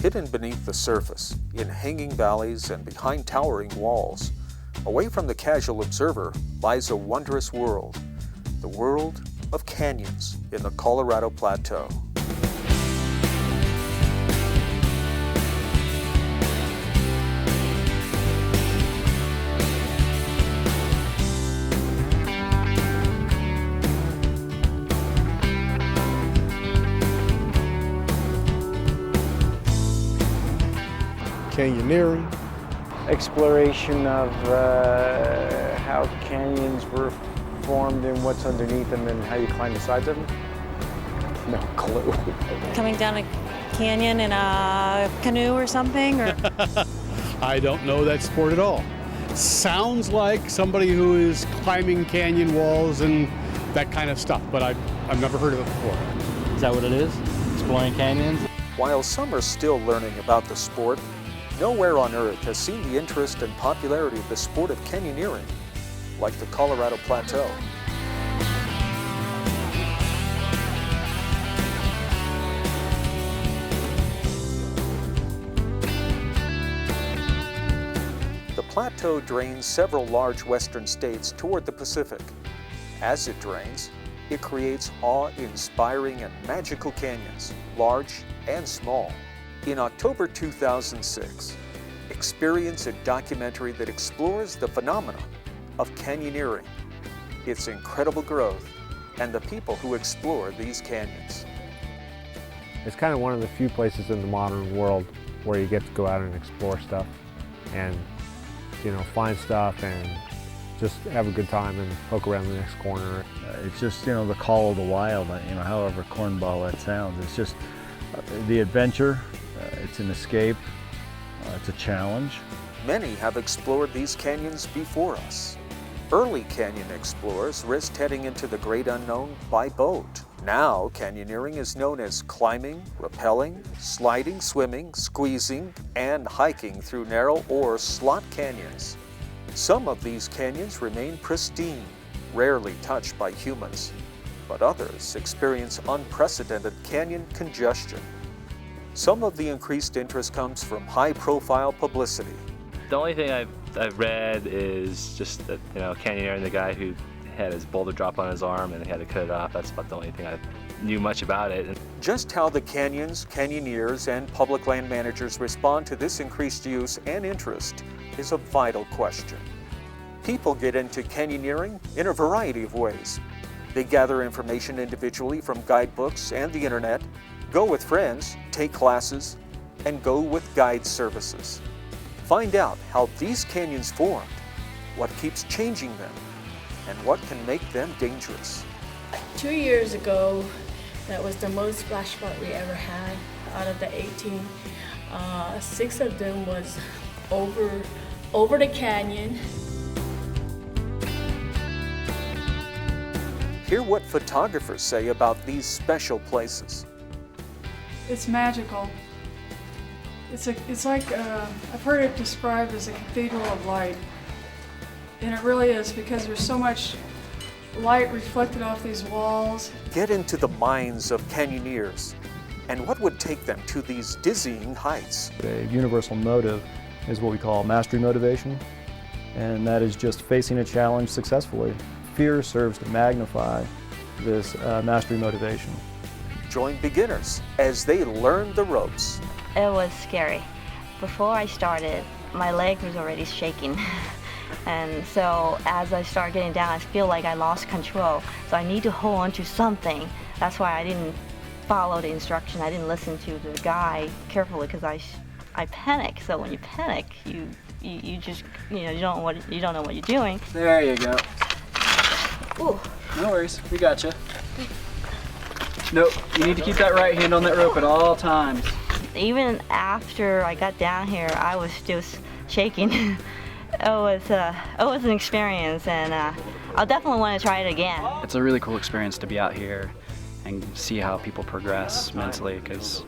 Hidden beneath the surface, in hanging valleys and behind towering walls, away from the casual observer lies a wondrous world, the world of canyons in the Colorado Plateau. Canyoneering. Exploration of how canyons were formed and what's underneath them and how you climb the sides of them. No clue. Coming down a canyon in a canoe or something? Or I don't know that sport at all. Sounds like somebody who is climbing canyon walls and that kind of stuff, but I've never heard of it before. Is that what it is? Exploring canyons? While some are still learning about the sport, nowhere on Earth has seen the interest and popularity of the sport of canyoneering like the Colorado Plateau. The Plateau drains several large western states toward the Pacific. As it drains, it creates awe-inspiring and magical canyons, large and small. In October 2006, experience a documentary that explores the phenomena of canyoneering, its incredible growth, and the people who explore these canyons. It's kind of one of the few places in the modern world where you get to go out and explore stuff and, you know, find stuff and just have a good time and poke around the next corner. It's just, you know, the call of the wild, you know, however cornball that sounds. It's just the adventure. It's an escape, it's a challenge. Many have explored these canyons before us. Early canyon explorers risked heading into the great unknown by boat. Now, canyoneering is known as climbing, rappelling, sliding, swimming, squeezing, and hiking through narrow or slot canyons. Some of these canyons remain pristine, rarely touched by humans, but others experience unprecedented canyon congestion. Some of the increased interest comes from high-profile publicity. The only thing I've read is just that, you know, Canyoneering, the guy who had his boulder drop on his arm and he had to cut it off. That's about the only thing I knew much about it. Just how the canyons, canyoneers, and public land managers respond to this increased use and interest is a vital question. People get into canyoneering in a variety of ways. They gather information individually from guidebooks and the internet, go with friends, take classes, and go with guide services. Find out how these canyons formed, what keeps changing them, and what can make them dangerous. 2 years ago, that was the most splash spot we ever had. Out of the 18, 6 of them was over the canyon. Hear what photographers say about these special places. It's magical. It's like, I've heard it described as a cathedral of light. And it really is, because there's so much light reflected off these walls. Get into the minds of canyoneers and what would take them to these dizzying heights. A universal motive is what we call mastery motivation, and that is just facing a challenge successfully. Fear serves to magnify this mastery motivation. Join beginners as they learn the ropes. It was scary. Before I started, my leg was already shaking. And so as I started getting down, I feel like I lost control. So I need to hold on to something. That's why I didn't follow the instruction. I didn't listen to the guy carefully because I panic. So when you panic, you just, you know, you don't know what you're doing. There you go. Ooh. No worries, we got you. Nope, you need to keep that right hand on that rope at all times. Even after I got down here, I was still shaking. It was an experience, and I'll definitely want to try it again. It's a really cool experience to be out here and see how people progress mentally, because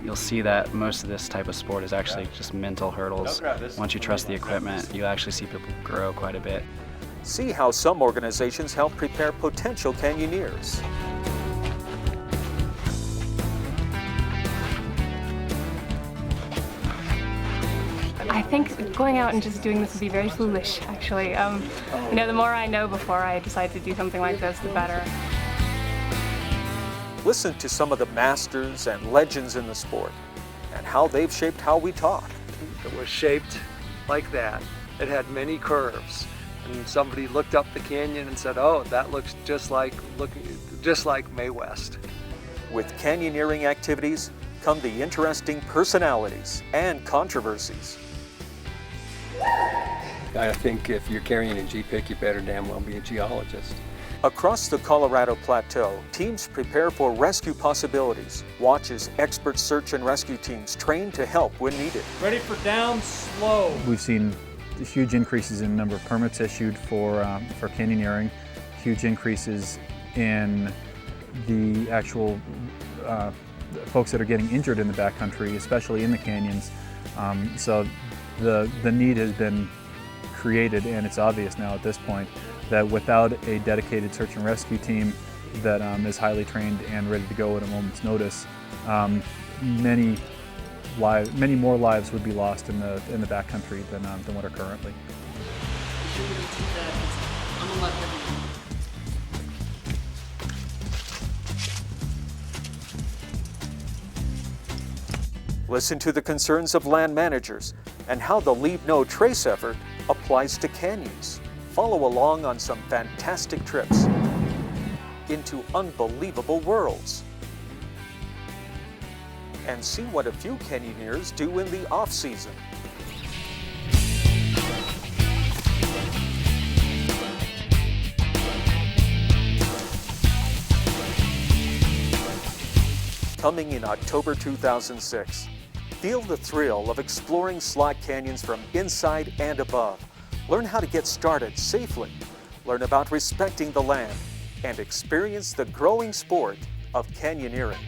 you'll see that most of this type of sport is actually just mental hurdles. Once you trust the equipment, you actually see people grow quite a bit. See how some organizations help prepare potential canyoneers. think going out and just doing this would be very foolish, actually. You know, the more I know before I decide to do something like this, the better. Listen to some of the masters and legends in the sport and how they've shaped how we talk. It was shaped like that. It had many curves. And somebody looked up the canyon and said, oh, that looks just like Mae West. With canyoneering activities come the interesting personalities and controversies. I think if you're carrying a G-pick, you better damn well be a geologist. Across the Colorado Plateau, teams prepare for rescue possibilities. Watch as expert search and rescue teams train to help when needed. Ready for down, slow. We've seen huge increases in the number of permits issued for canyoneering, huge increases in the actual folks that are getting injured in the backcountry, especially in the canyons. So the need has been created, and it's obvious now at this point that without a dedicated search and rescue team that is highly trained and ready to go at a moment's notice, many more lives would be lost in the backcountry than what are currently. Listen to the concerns of land managers and how the Leave No Trace effort applies to canyons. Follow along on some fantastic trips into unbelievable worlds. And see what a few canyoneers do in the off-season. Coming in October 2006. Feel the thrill of exploring slot canyons from inside and above. Learn how to get started safely. Learn about respecting the land and experience the growing sport of canyoneering.